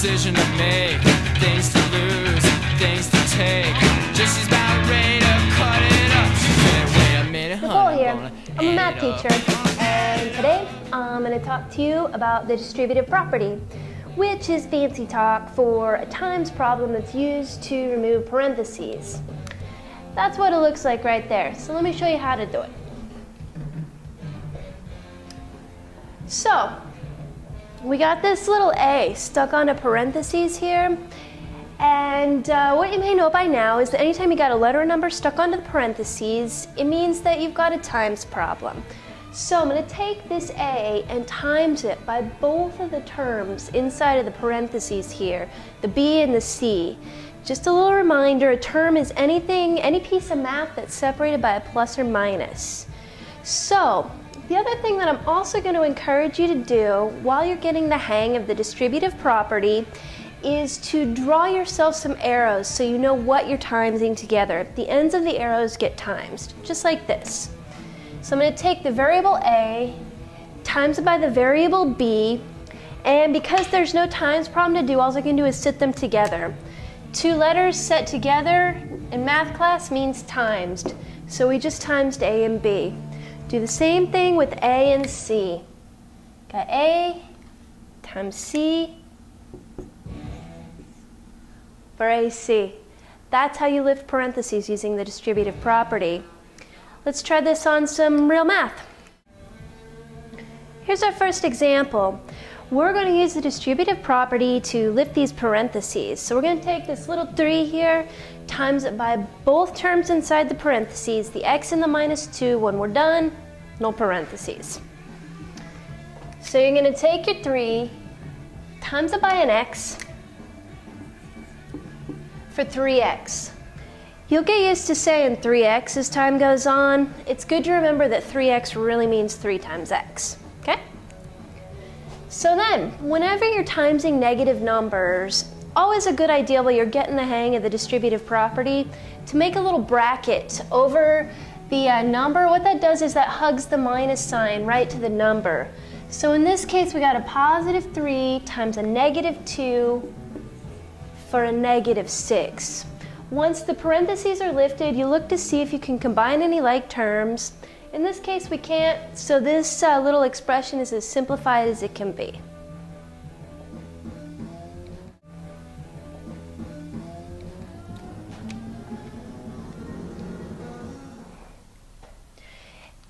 decision to make, things to lose, things to take. Just she's about ready to cut it up. She said, wait a minute, Nicole here. I'm a math teacher, and today I'm going to talk to you about the distributive property, which is fancy talk for a times problem that's used to remove parentheses. That's what it looks like right there. So let me show you how to do it. So, we got this little a stuck on a parentheses here, and what you may know by now is that anytime you got a letter or number stuck onto the parentheses, it means that you've got a times problem. So I'm going to take this a and times it by both of the terms inside of the parentheses here, the b and the c. Just a little reminder, a term is anything, any piece of math that's separated by a plus or minus. So, the other thing that I'm also going to encourage you to do while you're getting the hang of the distributive property is to draw yourself some arrows so you know what you're timesing together. The ends of the arrows get timesed, just like this. So I'm going to take the variable a, times it by the variable b, and because there's no times problem to do, all I can do is sit them together. Two letters set together in math class means timesed, so we just timesed a and b. Do the same thing with a and c. Got a times c for AC. That's how you lift parentheses using the distributive property. Let's try this on some real math. Here's our first example. We're going to use the distributive property to lift these parentheses. So we're going to take this little 3 here, times it by both terms inside the parentheses, the x and the minus 2. When we're done, no parentheses. So you're going to take your 3, times it by an x for 3x. You'll get used to saying 3x as time goes on. It's good to remember that 3x really means 3 times x. Okay? So then, whenever you're timesing negative numbers, always a good idea while you're getting the hang of the distributive property to make a little bracket over the number. What that does is that hugs the minus sign right to the number. So in this case, we got a positive 3 times a negative 2 for a negative 6. Once the parentheses are lifted, you look to see if you can combine any like terms. In this case, we can't, so this little expression is as simplified as it can be.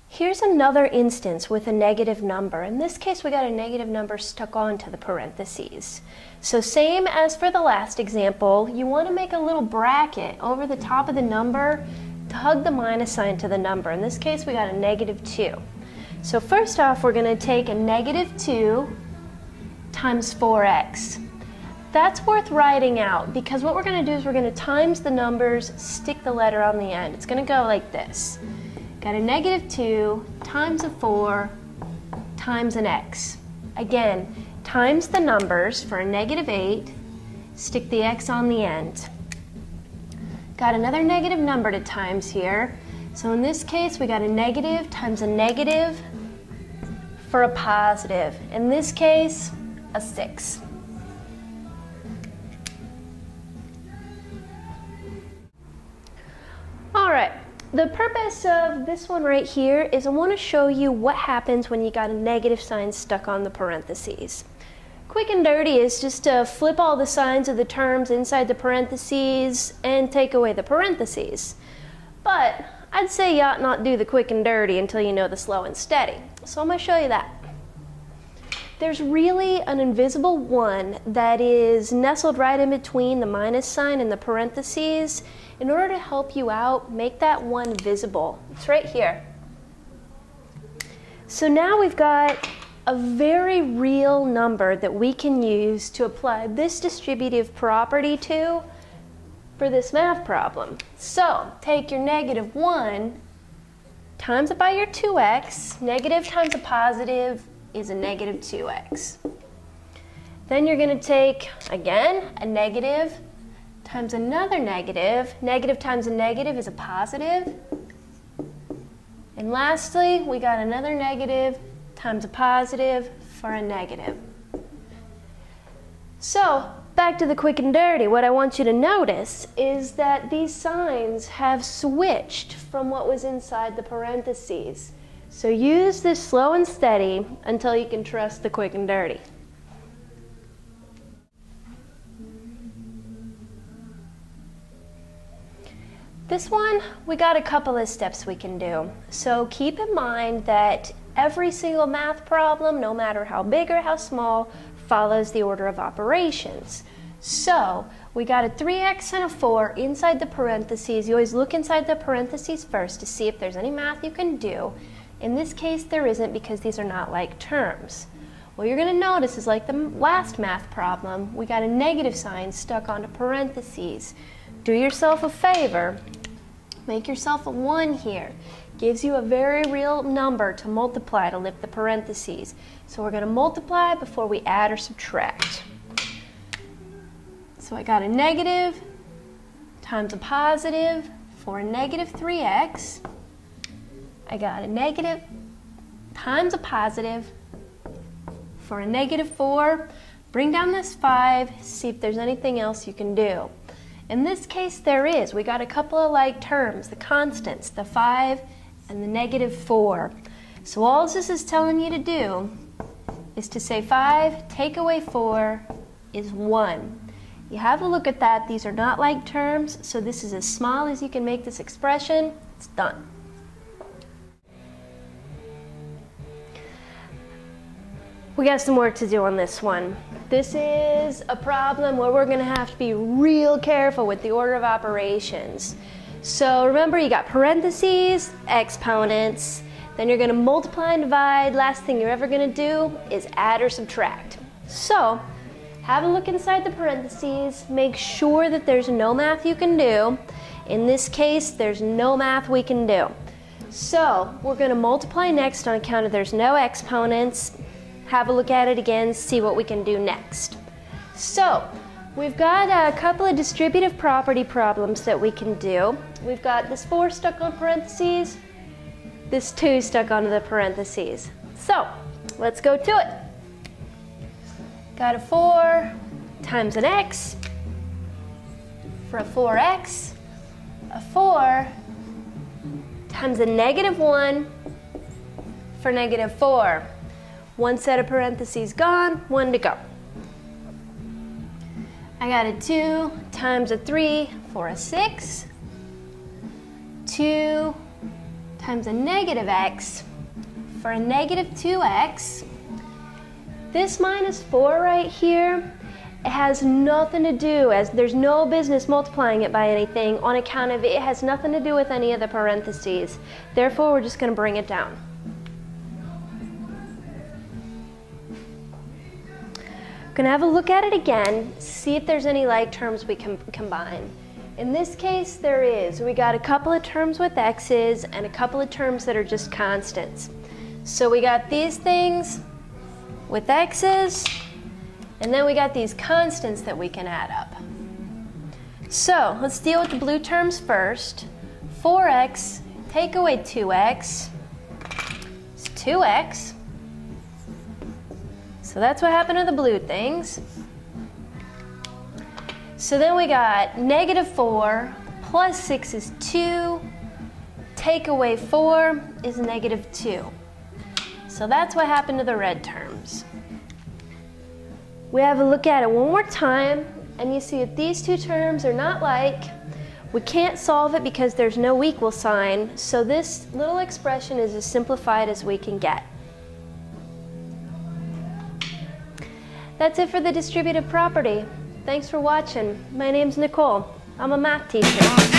Here's another instance with a negative number. In this case, we got a negative number stuck onto the parentheses. So same as for the last example, you want to make a little bracket over the top of the number to hug the minus sign to the number. In this case, we got a negative 2. So first off, we're going to take a negative 2 times 4x. That's worth writing out because what we're going to do is we're going to times the numbers, stick the letter on the end. It's going to go like this. Got a negative 2 times a 4 times an x. Again, times the numbers for a negative 8, stick the x on the end. Got another negative number to times here. So in this case, we got a negative times a negative for a positive. In this case, a 6. All right. The purpose of this one right here is I want to show you what happens when you got a negative sign stuck on the parentheses. Quick and dirty is just to flip all the signs of the terms inside the parentheses and take away the parentheses. But I'd say you ought not do the quick and dirty until you know the slow and steady. So I'm going to show you that. There's really an invisible 1 that is nestled right in between the minus sign and the parentheses. In order to help you out, make that 1 visible. It's right here. So now we've got a very real number that we can use to apply this distributive property to for this math problem. So take your negative 1, times it by your 2x. Negative times a positive is a negative 2x. Then you're going to take, again, a negative times another negative. Negative times a negative is a positive. And lastly, we got another negative times a positive for a negative. So back to the quick and dirty, what I want you to notice is that these signs have switched from what was inside the parentheses. So use this slow and steady until you can trust the quick and dirty. This one, we got a couple of steps we can do. So keep in mind that every single math problem, no matter how big or how small, follows the order of operations. So we got a 3x and a 4 inside the parentheses. You always look inside the parentheses first to see if there's any math you can do. In this case, there isn't because these are not like terms. What you're going to notice is like the last math problem, we got a negative sign stuck onto parentheses. Do yourself a favor, make yourself a 1 here. Gives you a very real number to multiply to lift the parentheses. So we're going to multiply before we add or subtract. So I got a negative times a positive for a negative 3x. I got a negative times a positive for a negative 4. Bring down this 5, see if there's anything else you can do. In this case, there is. We got a couple of like terms, the constants, the 5 and the negative 4. So all this is telling you to do is to say 5 take away 4 is 1. You have a look at that. These are not like terms, so this is as small as you can make this expression. It's done. We got some work to do on this one. This is a problem where we're going to have to be real careful with the order of operations. So remember, you got parentheses, exponents, then you're going to multiply and divide. Last thing you're ever going to do is add or subtract. So have a look inside the parentheses, make sure that there's no math you can do. In this case, there's no math we can do. So we're going to multiply next on account of there's no exponents. Have a look at it again, see what we can do next. So we've got a couple of distributive property problems that we can do. We've got this 4 stuck on parentheses, this 2 stuck onto the parentheses. So let's go to it. Got a 4 times an x for a 4x, a 4 times a negative 1 for negative 4. One set of parentheses gone, 1 to go. I got a 2 times a 3 for a 6, 2 times a negative x for a negative 2x. This minus 4 right here, it has nothing to do, as there's no business multiplying it by anything on account of it has nothing to do with any of the parentheses. Therefore, we're just going to bring it down. Going to have a look at it again, see if there's any like terms we can combine. In this case, there is. We got a couple of terms with x's and a couple of terms that are just constants. So we got these things with x's, and then we got these constants that we can add up. So let's deal with the blue terms first. 4x, take away 2x, it's 2x. So that's what happened to the blue things. So then we got negative 4 plus 6 is 2. Take away 4 is negative 2. So that's what happened to the red terms. We have a look at it one more time, and you see that these two terms are not like. We can't solve it because there's no equal sign, so this little expression is as simplified as we can get. That's it for the distributive property. Thanks for watching. My name's Nicole. I'm a math teacher.